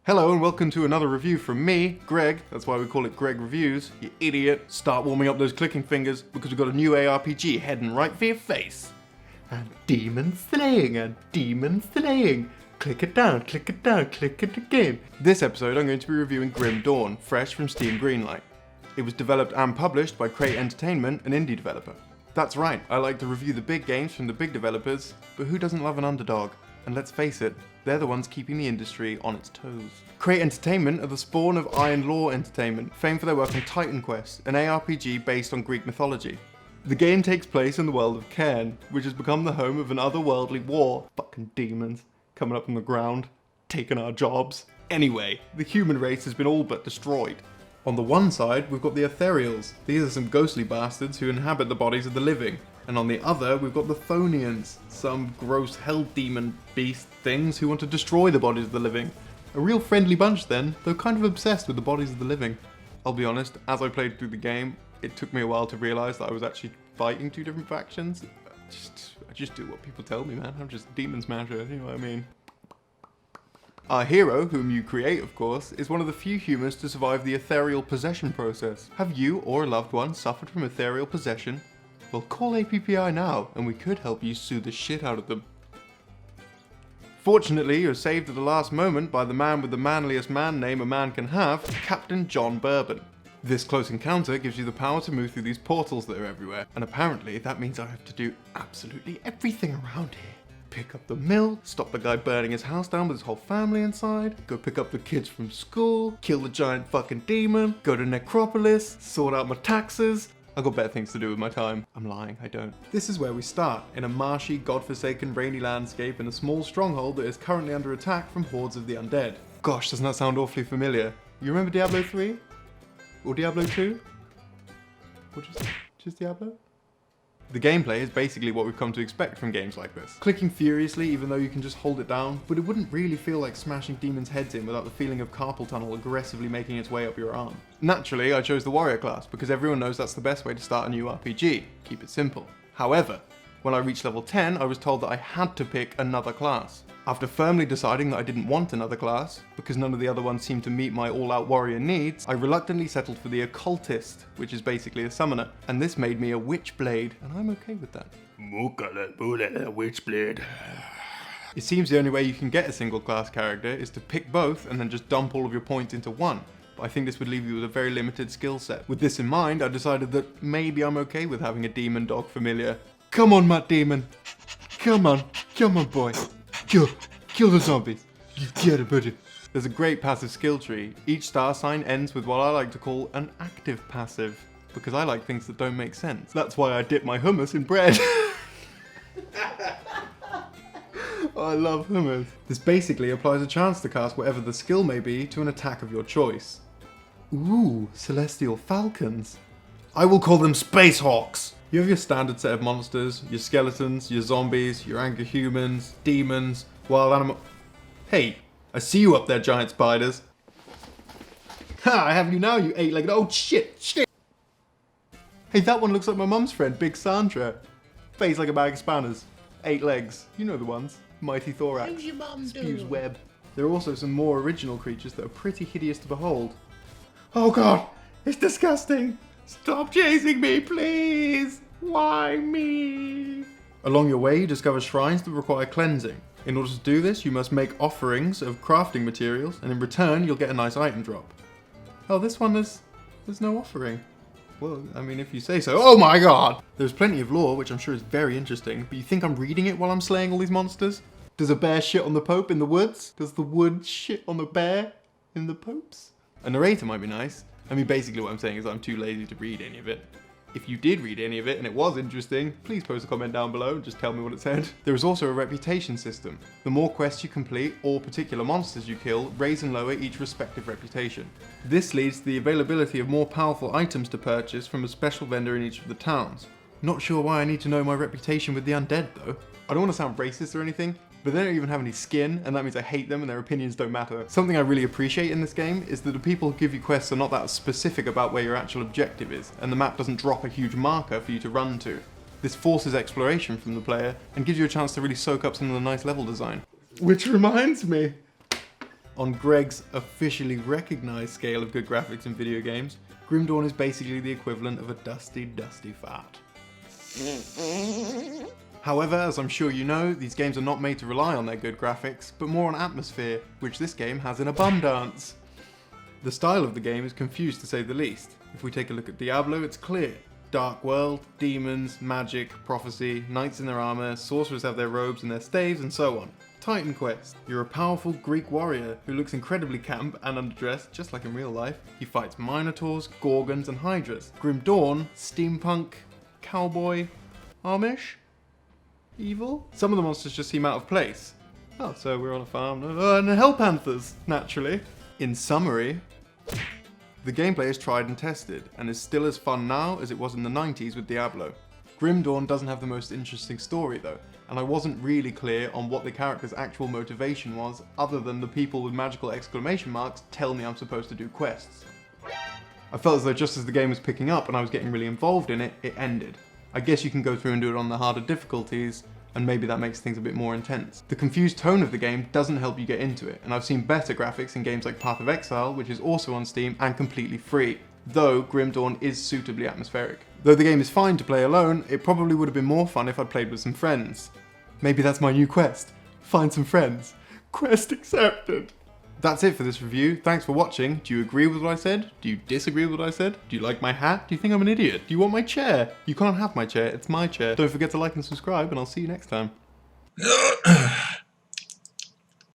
Hello and welcome to another review from me, Greg. That's why we call it Greg Reviews. You idiot. Start warming up those clicking fingers because we've got a new ARPG heading right for your face. And demon slaying. Click it down, click it again. This episode I'm going to be reviewing Grim Dawn, fresh from Steam Greenlight. It was developed and published by Crate Entertainment, an indie developer. That's right, I like to review the big games from the big developers, but who doesn't love an underdog? And let's face it, they're the ones keeping the industry on its toes. Crate Entertainment are the spawn of Iron Law Entertainment, famed for their work on Titan Quest, an ARPG based on Greek mythology. The game takes place in the world of Cairn, which has become the home of an otherworldly war. Fucking demons, coming up from the ground, taking our jobs. Anyway, the human race has been all but destroyed. On the one side, we've got the Ethereals. These are some ghostly bastards who inhabit the bodies of the living. And on the other, we've got the Thonians, some gross hell demon beast things who want to destroy the bodies of the living. A real friendly bunch then, though kind of obsessed with the bodies of the living. I'll be honest, as I played through the game, it took me a while to realise that I was actually fighting two different factions. I just do what people tell me, man. I'm just a demon smasher, you know what I mean? Our hero, whom you create of course, is one of the few humans to survive the ethereal possession process. Have you or a loved one suffered from ethereal possession? Well, call APPI now, and we could help you sue the shit out of them. Fortunately, you're saved at the last moment by the man with the manliest man name a man can have, Captain John Bourbon. This close encounter gives you the power to move through these portals that are everywhere, and apparently that means I have to do absolutely everything around here. Pick up the mill, stop the guy burning his house down with his whole family inside, go pick up the kids from school, kill the giant fucking demon, go to Necropolis, sort out my taxes. I've got better things to do with my time. I'm lying, I don't. This is where we start, in a marshy, godforsaken, rainy landscape in a small stronghold that is currently under attack from hordes of the undead. Gosh, doesn't that sound awfully familiar? You remember Diablo 3? Or Diablo 2? Or just Diablo? The gameplay is basically what we've come to expect from games like this. Clicking furiously even though you can just hold it down, but it wouldn't really feel like smashing demons' heads in without the feeling of carpal tunnel aggressively making its way up your arm. Naturally, I chose the warrior class because everyone knows that's the best way to start a new RPG. Keep it simple. However, when I reached level 10, I was told that I had to pick another class. After firmly deciding that I didn't want another class, because none of the other ones seemed to meet my all-out warrior needs, I reluctantly settled for the occultist, which is basically a summoner, and this made me a witchblade, and I'm okay with that. Witchblade. It seems the only way you can get a single class character is to pick both and then just dump all of your points into one, but I think this would leave you with a very limited skill set. With this in mind, I decided that maybe I'm okay with having a demon dog familiar. Come on, Matt Demon. Come on boy. Kill the zombies. You get it, buddy. There's a great passive skill tree. Each star sign ends with what I like to call an active passive, because I like things that don't make sense. That's why I dip my hummus in bread. I love hummus. This basically applies a chance to cast whatever the skill may be to an attack of your choice. Ooh, celestial falcons. I will call them space hawks. You have your standard set of monsters, your skeletons, your zombies, your angry humans, demons, wild animal... Hey, I see you up there, giant spiders. Ha, I have you now, you eight-legged... Oh, shit! Hey, that one looks like my mum's friend, Big Sandra. Face like a bag of spanners. 8 legs. You know the ones. Mighty thorax. How's your mum Spews doing? web. There are also some more original creatures that are pretty hideous to behold. Oh god, it's disgusting! Stop chasing me, please! Why me? Along your way, you discover shrines that require cleansing. In order to do this, you must make offerings of crafting materials, and in return, you'll get a nice item drop. Oh, this one there's no offering. Well, I mean, if you say so. Oh my god! There's plenty of lore, which I'm sure is very interesting, but you think I'm reading it while I'm slaying all these monsters? Does a bear shit on the Pope in the woods? Does the wood shit on the bear in the Popes? A narrator might be nice. I mean, basically what I'm saying is I'm too lazy to read any of it. If you did read any of it and it was interesting, please post a comment down below and just tell me what it said. There is also a reputation system. The more quests you complete or particular monsters you kill, raise and lower each respective reputation. This leads to the availability of more powerful items to purchase from a special vendor in each of the towns. Not sure why I need to know my reputation with the undead though. I don't want to sound racist or anything, but they don't even have any skin, and that means I hate them and their opinions don't matter. Something I really appreciate in this game is that the people who give you quests are not that specific about where your actual objective is, and the map doesn't drop a huge marker for you to run to. This forces exploration from the player and gives you a chance to really soak up some of the nice level design. Which reminds me, on Greg's officially recognised scale of good graphics in video games, Grim Dawn is basically the equivalent of a dusty fart. However, as I'm sure you know, these games are not made to rely on their good graphics, but more on atmosphere, which this game has in abundance. The style of the game is confused to say the least. If we take a look at Diablo, it's clear. Dark world, demons, magic, prophecy, knights in their armour, sorcerers have their robes and their staves, and so on. Titan Quest. You're a powerful Greek warrior who looks incredibly camp and underdressed, just like in real life. He fights minotaurs, gorgons, and hydras. Grim Dawn, steampunk, cowboy, Amish, evil. Some of the monsters just seem out of place. Oh, so we're on a farm, and hell panthers, naturally. In summary, the gameplay is tried and tested, and is still as fun now as it was in the 90s with Diablo. Grim Dawn doesn't have the most interesting story though, and I wasn't really clear on what the character's actual motivation was, other than the people with magical exclamation marks tell me I'm supposed to do quests. I felt as though just as the game was picking up and I was getting really involved in it, it ended. I guess you can go through and do it on the harder difficulties, and maybe that makes things a bit more intense. The confused tone of the game doesn't help you get into it, and I've seen better graphics in games like Path of Exile, which is also on Steam and completely free, though Grim Dawn is suitably atmospheric. Though the game is fine to play alone, it probably would have been more fun if I'd played with some friends. Maybe that's my new quest. Find some friends. Quest accepted. That's it for this review. Thanks for watching. Do you agree with what I said? Do you disagree with what I said? Do you like my hat? Do you think I'm an idiot? Do you want my chair? You can't have my chair, it's my chair. Don't forget to like and subscribe, and I'll see you next time.